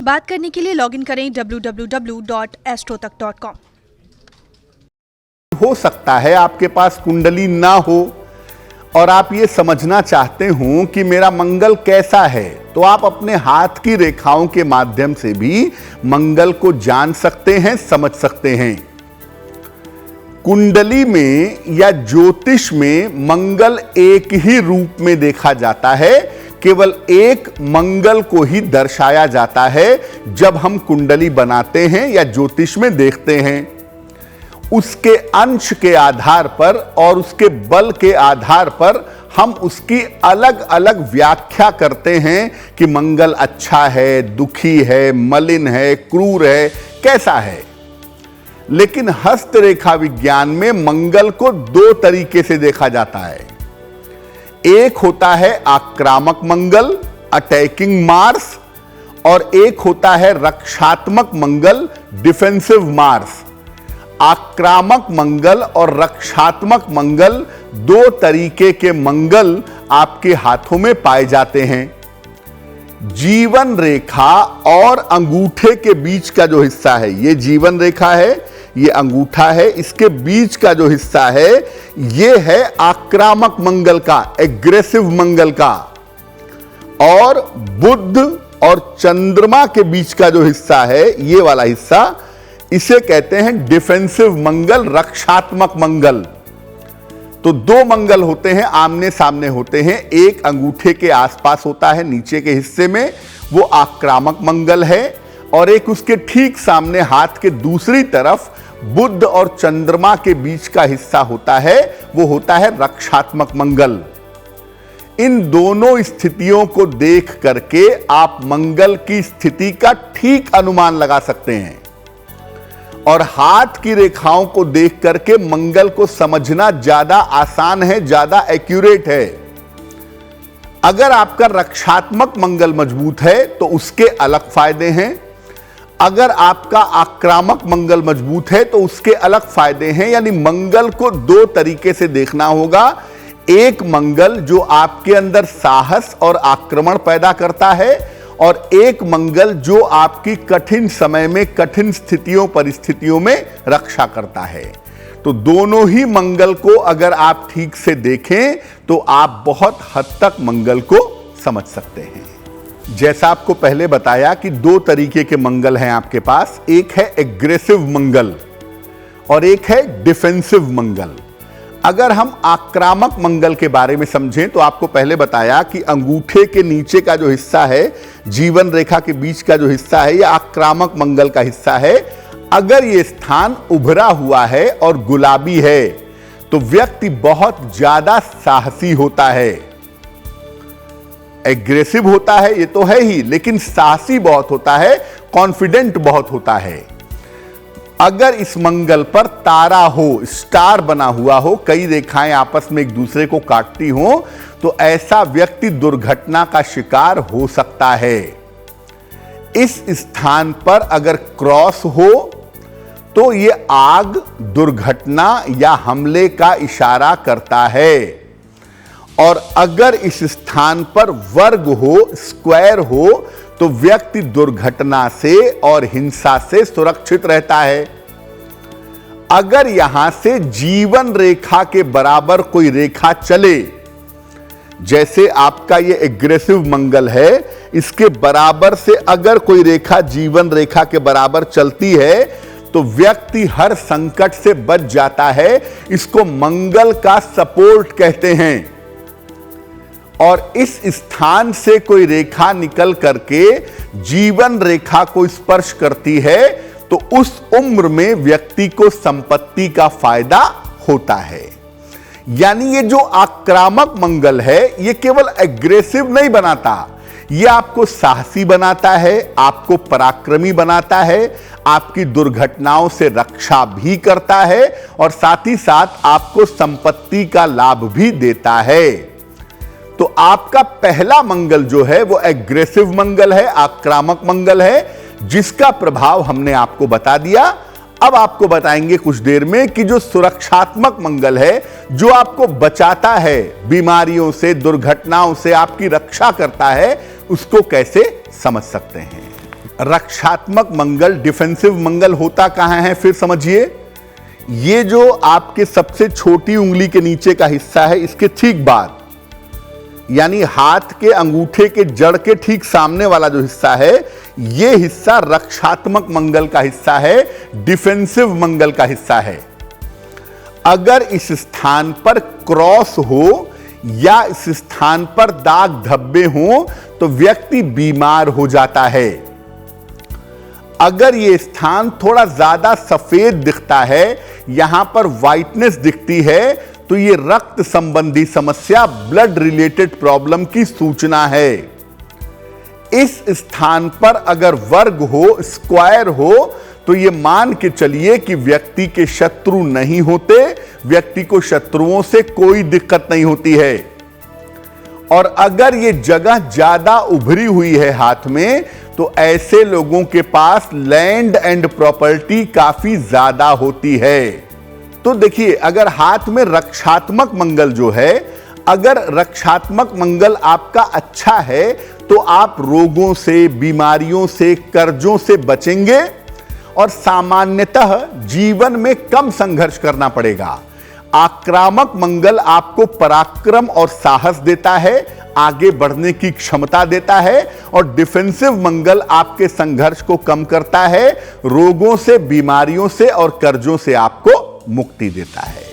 बात करने के लिए लॉगिन करें www.astrotak.com। हो सकता है आपके पास कुंडली ना हो और आप ये समझना चाहते हो कि मेरा मंगल कैसा है, तो आप अपने हाथ की रेखाओं के माध्यम से भी मंगल को जान सकते हैं, समझ सकते हैं। कुंडली में या ज्योतिष में मंगल एक ही रूप में देखा जाता है, केवल एक मंगल को ही दर्शाया जाता है जब हम कुंडली बनाते हैं या ज्योतिष में देखते हैं। उसके अंश के आधार पर और उसके बल के आधार पर हम उसकी अलग अलग व्याख्या करते हैं कि मंगल अच्छा है, दुखी है, मलिन है, क्रूर है, कैसा है। लेकिन हस्तरेखा विज्ञान में मंगल को दो तरीके से देखा जाता है। एक होता है आक्रामक मंगल, अटैकिंग मार्स, और एक होता है रक्षात्मक मंगल, डिफेंसिव मार्स। आक्रामक मंगल और रक्षात्मक मंगल दो तरीके के मंगल आपके हाथों में पाए जाते हैं। जीवन रेखा और अंगूठे के बीच का जो हिस्सा है, ये जीवन रेखा है, ये अंगूठा है, इसके बीच का जो हिस्सा है ये है आक्रामक मंगल का, एग्रेसिव मंगल का। और बुध और चंद्रमा के बीच का जो हिस्सा है, ये वाला हिस्सा, इसे कहते हैं डिफेंसिव मंगल, रक्षात्मक मंगल। तो दो मंगल होते हैं, आमने सामने होते हैं। एक अंगूठे के आसपास होता है नीचे के हिस्से में, वो आक्रामक मंगल है, और एक उसके ठीक सामने हाथ के दूसरी तरफ बुध और चंद्रमा के बीच का हिस्सा होता है, वो होता है रक्षात्मक मंगल। इन दोनों स्थितियों को देख करके आप मंगल की स्थिति का ठीक अनुमान लगा सकते हैं, और हाथ की रेखाओं को देख करके मंगल को समझना ज्यादा आसान है, ज्यादा एक्यूरेट है। अगर आपका रक्षात्मक मंगल मजबूत है तो उसके अलग फायदे हैं, अगर आपका आक्रामक मंगल मजबूत है तो उसके अलग फायदे हैं। यानी मंगल को दो तरीके से देखना होगा। एक मंगल जो आपके अंदर साहस और आक्रमण पैदा करता है, और एक मंगल जो आपकी कठिन समय में, कठिन स्थितियों परिस्थितियों में रक्षा करता है। तो दोनों ही मंगल को अगर आप ठीक से देखें तो आप बहुत हद तक मंगल को समझ सकते हैं। जैसा आपको पहले बताया कि दो तरीके के मंगल हैं आपके पास, एक है एग्रेसिव मंगल और एक है डिफेंसिव मंगल। अगर हम आक्रामक मंगल के बारे में समझें तो आपको पहले बताया कि अंगूठे के नीचे का जो हिस्सा है, जीवन रेखा के बीच का जो हिस्सा है, यह आक्रामक मंगल का हिस्सा है। अगर यह स्थान उभरा हुआ है और गुलाबी है तो व्यक्ति बहुत ज्यादा साहसी होता है। एग्रेसिव होता है ये तो है ही, लेकिन साहसी बहुत होता है, कॉन्फिडेंट बहुत होता है। अगर इस मंगल पर तारा हो, स्टार बना हुआ हो, कई रेखाएं आपस में एक दूसरे को काटती हो, तो ऐसा व्यक्ति दुर्घटना का शिकार हो सकता है। इस स्थान पर अगर क्रॉस हो तो यह आग, दुर्घटना या हमले का इशारा करता है। और अगर इस स्थान पर वर्ग हो, स्क्वायर हो, तो व्यक्ति दुर्घटना से और हिंसा से सुरक्षित रहता है। अगर यहां से जीवन रेखा के बराबर कोई रेखा चले, जैसे आपका ये एग्रेसिव मंगल है, इसके बराबर से अगर कोई रेखा जीवन रेखा के बराबर चलती है तो व्यक्ति हर संकट से बच जाता है। इसको मंगल का सपोर्ट कहते हैं। और इस स्थान से कोई रेखा निकल करके जीवन रेखा को स्पर्श करती है तो उस उम्र में व्यक्ति को संपत्ति का फायदा होता है। यानी ये जो आक्रामक मंगल है, ये केवल एग्रेसिव नहीं बनाता, ये आपको साहसी बनाता है, आपको पराक्रमी बनाता है, आपकी दुर्घटनाओं से रक्षा भी करता है, और साथ ही साथ आपको संपत्ति का लाभ भी देता है। तो आपका पहला मंगल जो है वो एग्रेसिव मंगल है, आक्रामक मंगल है, जिसका प्रभाव हमने आपको बता दिया। अब आपको बताएंगे कुछ देर में कि जो सुरक्षात्मक मंगल है, जो आपको बचाता है बीमारियों से, दुर्घटनाओं से, आपकी रक्षा करता है, उसको कैसे समझ सकते हैं। रक्षात्मक मंगल, डिफेंसिव मंगल होता कहां है फिर समझिए। ये जो आपके सबसे छोटी उंगली के नीचे का हिस्सा है, इसके ठीक बाद, यानी हाथ के अंगूठे के जड़ के ठीक सामने वाला जो हिस्सा है, यह हिस्सा रक्षात्मक मंगल का हिस्सा है, डिफेंसिव मंगल का हिस्सा है। अगर इस स्थान पर क्रॉस हो या इस स्थान पर दाग धब्बे हो तो व्यक्ति बीमार हो जाता है। अगर यह स्थान थोड़ा ज्यादा सफेद दिखता है, यहां पर व्हाइटनेस दिखती है, तो यह रक्त संबंधी समस्या, ब्लड रिलेटेड प्रॉब्लम की सूचना है। इस स्थान पर अगर वर्ग हो, स्क्वायर हो, तो यह मान के चलिए कि व्यक्ति के शत्रु नहीं होते, व्यक्ति को शत्रुओं से कोई दिक्कत नहीं होती है। और अगर यह जगह ज्यादा उभरी हुई है हाथ में, तो ऐसे लोगों के पास लैंड एंड प्रॉपर्टी काफी ज्यादा होती है। तो देखिए, अगर हाथ में रक्षात्मक मंगल जो है, अगर रक्षात्मक मंगल आपका अच्छा है, तो आप रोगों से, बीमारियों से, कर्जों से बचेंगे और सामान्यतः जीवन में कम संघर्ष करना पड़ेगा। आक्रामक मंगल आपको पराक्रम और साहस देता है, आगे बढ़ने की क्षमता देता है, और डिफेंसिव मंगल आपके संघर्ष को कम करता है, रोगों से, बीमारियों से और कर्जों से आपको मुक्ति देता है।